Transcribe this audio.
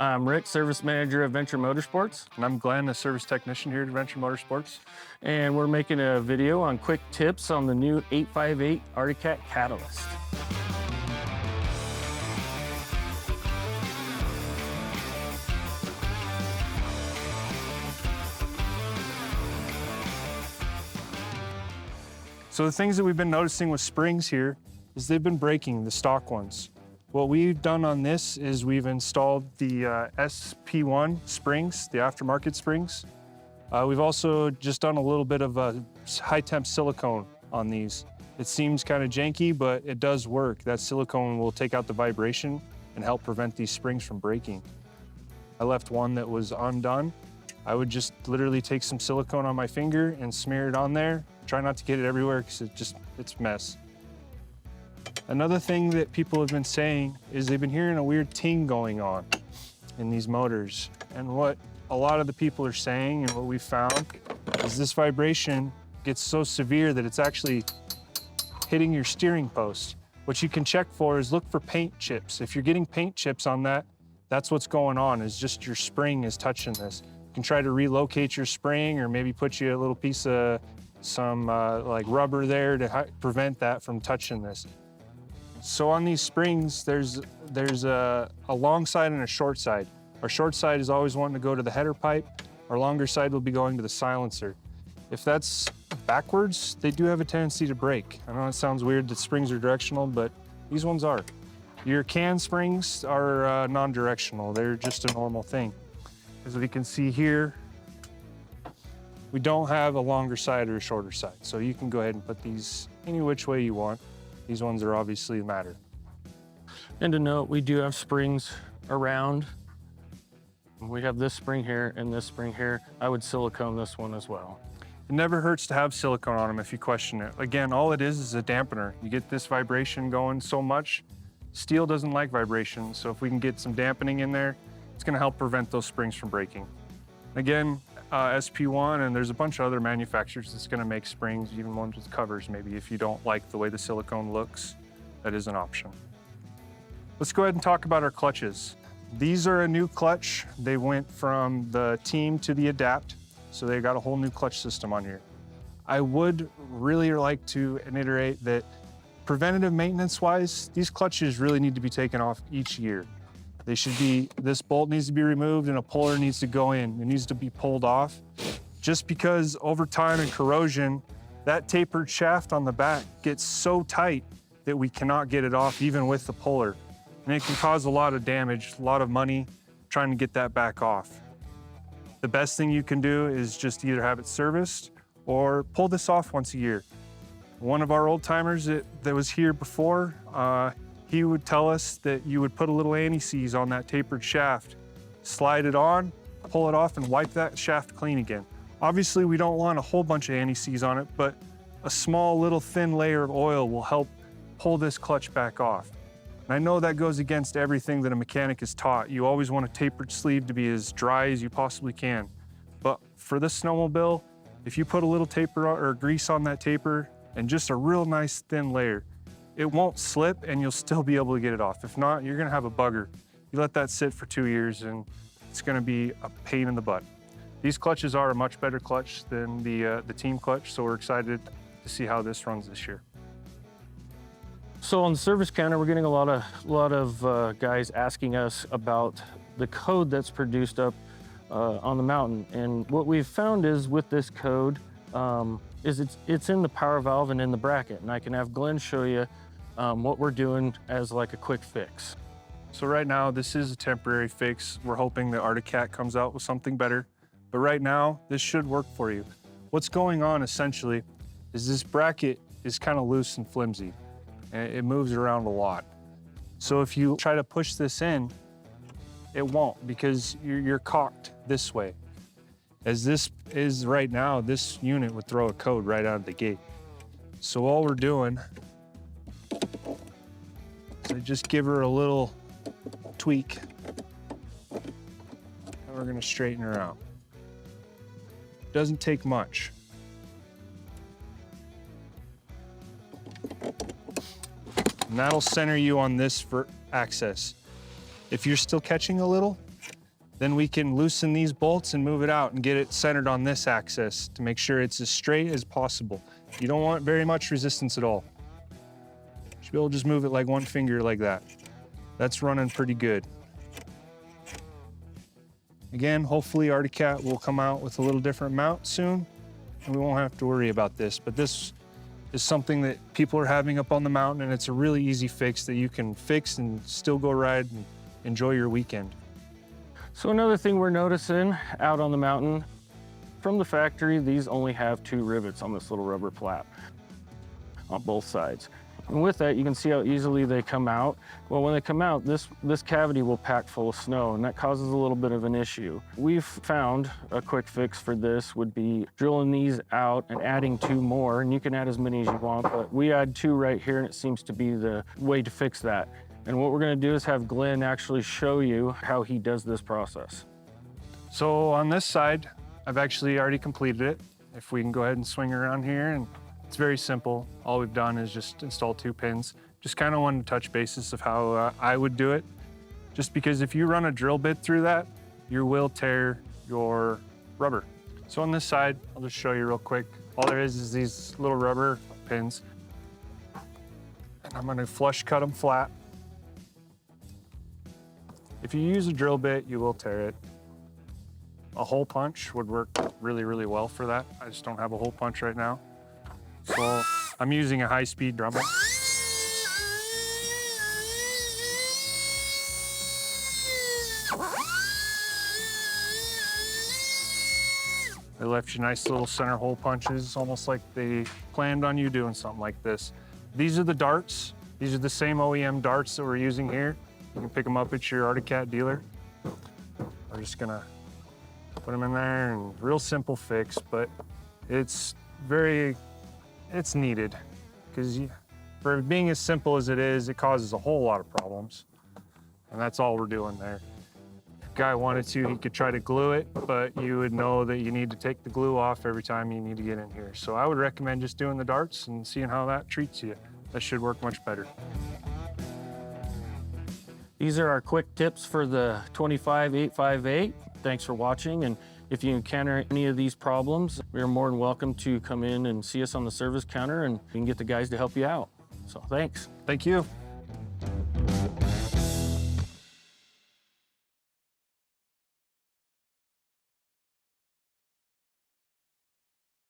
I'm Rick, Service Manager, Adventure Motorsports. And I'm Glenn, a service technician here at Adventure Motorsports. And we're making a video on quick tips on the new 858 Arctic Cat Catalyst. So the things that we've been noticing with springs here is they've been breaking, the stock ones. What we've done on this is we've installed the SP1 springs, the aftermarket springs. We've also just done a little bit of high temp silicone on these. It seems kind of janky, but it does work. That silicone will take out the vibration and help prevent these springs from breaking. I left one that was undone. I would just literally take some silicone on my finger and smear it on there. Try not to get it everywhere because it's a mess. Another thing that people have been saying is they've been hearing a weird ting going on in these motors. And what a lot of the people are saying and what we've found is this vibration gets so severe that it's actually hitting your steering post. What you can check for is look for paint chips. If you're getting paint chips on that, that's what's going on, is just your spring is touching this. You can try to relocate your spring or maybe put you a little piece of some like rubber there to prevent that from touching this. So on these springs, there's a long side and a short side. Our short side is always wanting to go to the header pipe. Our longer side will be going to the silencer. If that's backwards, they do have a tendency to break. I know it sounds weird that springs are directional, but these ones are. Your can springs are non-directional. They're just a normal thing. As we can see here, we don't have a longer side or a shorter side. So you can go ahead and put these any which way you want. These ones are obviously matter. And to note, we do have springs around. We have this spring here and this spring here. I would silicone this one as well. It never hurts to have silicone on them if you question it. Again, all it is a dampener. You get this vibration going so much. Steel doesn't like vibration, so if we can get some dampening in there, it's gonna help prevent those springs from breaking. Again, SP1, and there's a bunch of other manufacturers that's gonna make springs, even ones with covers maybe. If you don't like the way the silicone looks, that is an option. Let's go ahead and talk about our clutches. These are a new clutch. They went from the Team to the Adapt, so they got a whole new clutch system on here. I would really like to iterate that preventative maintenance-wise, these clutches really need to be taken off each year. They should be, this bolt needs to be removed and a puller needs to go in. It needs to be pulled off. Just because over time and corrosion, that tapered shaft on the back gets so tight that we cannot get it off even with the puller. And it can cause a lot of damage, a lot of money trying to get that back off. The best thing you can do is just either have it serviced or pull this off once a year. One of our old timers that was here before, he would tell us that you would put a little anti-seize on that tapered shaft, slide it on, pull it off, and wipe that shaft clean again. Obviously, we don't want a whole bunch of anti-seize on it, but a small little thin layer of oil will help pull this clutch back off. And I know that goes against everything that a mechanic is taught. You always want a tapered sleeve to be as dry as you possibly can. But for this snowmobile, if you put a little taper or grease on that taper and just a real nice thin layer, it won't slip and you'll still be able to get it off. If not, you're gonna have a bugger. You let that sit for 2 years and it's gonna be a pain in the butt. These clutches are a much better clutch than the Team clutch, so we're excited to see how this runs this year. So on the service counter, we're getting a lot of guys asking us about the code that's produced up on the mountain. And what we've found is with this code, it's in the power valve and in the bracket. And I can have Glenn show you what we're doing as like a quick fix. So right now, this is a temporary fix. We're hoping that Arctic Cat comes out with something better. But right now, this should work for you. What's going on essentially is this bracket is kind of loose and flimsy, and it moves around a lot. So if you try to push this in, it won't, because you're cocked this way. As this is right now, this unit would throw a code right out of the gate. So all we're doing is I just give her a little tweak, and we're gonna straighten her out. Doesn't take much. And that'll center you on this for access. If you're still catching a little, then we can loosen these bolts and move it out and get it centered on this axis to make sure it's as straight as possible. You don't want very much resistance at all. You should be able to just move it like one finger like that. That's running pretty good. Again, hopefully Arctic Cat will come out with a little different mount soon, and we won't have to worry about this. But this is something that people are having up on the mountain, and it's a really easy fix that you can fix and still go ride and enjoy your weekend. So another thing we're noticing out on the mountain, from the factory, these only have 2 rivets on this little rubber flap on both sides. And with that, you can see how easily they come out. Well, when they come out, this cavity will pack full of snow, and that causes a little bit of an issue. We've found a quick fix for this would be drilling these out and adding 2 more, and you can add as many as you want, but we add 2 right here, and it seems to be the way to fix that. And what we're gonna do is have Glenn actually show you how he does this process. So on this side, I've actually already completed it. If we can go ahead and swing around here, and it's very simple. All we've done is just install 2 pins. Just kind of wanted to touch basis of how I would do it. Just because if you run a drill bit through that, you will tear your rubber. So on this side, I'll just show you real quick. All there is these little rubber pins. And I'm gonna flush cut them flat. If you use a drill bit, you will tear it. A hole punch would work really, really well for that. I just don't have a hole punch right now. So I'm using a high-speed drum bit. They left you nice little center hole punches, almost like they planned on you doing something like this. These are the darts. These are the same OEM darts that we're using here. You can pick them up at your Arctic Cat dealer. We're just gonna put them in there, and real simple fix, but it's needed, because for being as simple as it is, it causes a whole lot of problems. And that's all we're doing there. If a guy wanted to, he could try to glue it, but you would know that you need to take the glue off every time you need to get in here. So I would recommend just doing the darts and seeing how that treats you. That should work much better. These are our quick tips for the 25858. Thanks for watching, and if you encounter any of these problems, you're more than welcome to come in and see us on the service counter, and we can get the guys to help you out. So thanks. Thank you.